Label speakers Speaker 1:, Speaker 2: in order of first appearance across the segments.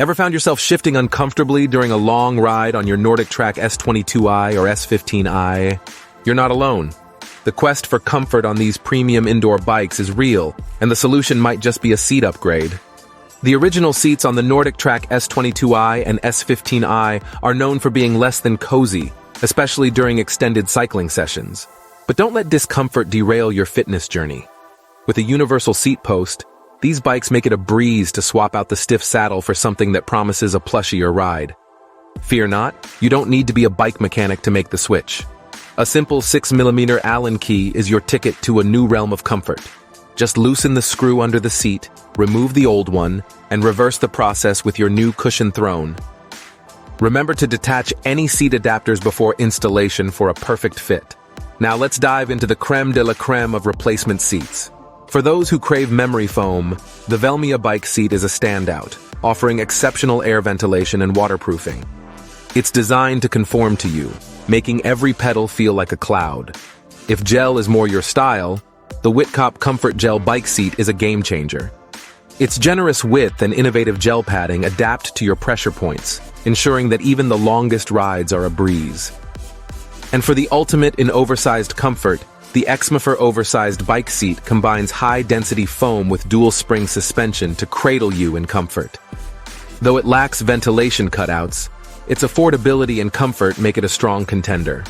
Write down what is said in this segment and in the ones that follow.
Speaker 1: Ever found yourself shifting uncomfortably during a long ride on your NordicTrack S22i or S15i? You're not alone. The quest for comfort on these premium indoor bikes is real, and the solution might just be a seat upgrade. The original seats on the NordicTrack S22i and S15i are known for being less than cozy, especially during extended cycling sessions. But don't let discomfort derail your fitness journey. With a universal seat post, these bikes make it a breeze to swap out the stiff saddle for something that promises a plushier ride. Fear not, you don't need to be a bike mechanic to make the switch. A simple 6mm Allen key is your ticket to a new realm of comfort. Just loosen the screw under the seat, remove the old one, and reverse the process with your new cushion throne. Remember to detach any seat adapters before installation for a perfect fit. Now let's dive into the creme de la creme of replacement seats. For those who crave memory foam, the Velmia bike seat is a standout, offering exceptional air ventilation and waterproofing. It's designed to conform to you, making every pedal feel like a cloud. If gel is more your style, the Whitcop Comfort Gel bike seat is a game changer. Its generous width and innovative gel padding adapt to your pressure points, ensuring that even the longest rides are a breeze. And for the ultimate in oversized comfort, the Exmafer oversized bike seat combines high-density foam with dual-spring suspension to cradle you in comfort. Though it lacks ventilation cutouts, its affordability and comfort make it a strong contender.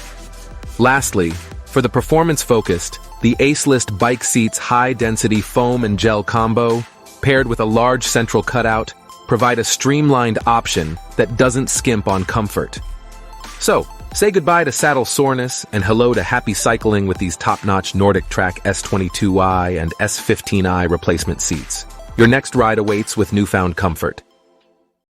Speaker 1: Lastly, for the performance-focused, the Acelist bike seat's high-density foam and gel combo, paired with a large central cutout, provide a streamlined option that doesn't skimp on comfort. So, say goodbye to saddle soreness and hello to happy cycling with these top-notch NordicTrack S22i and S15i replacement seats. Your next ride awaits with newfound comfort.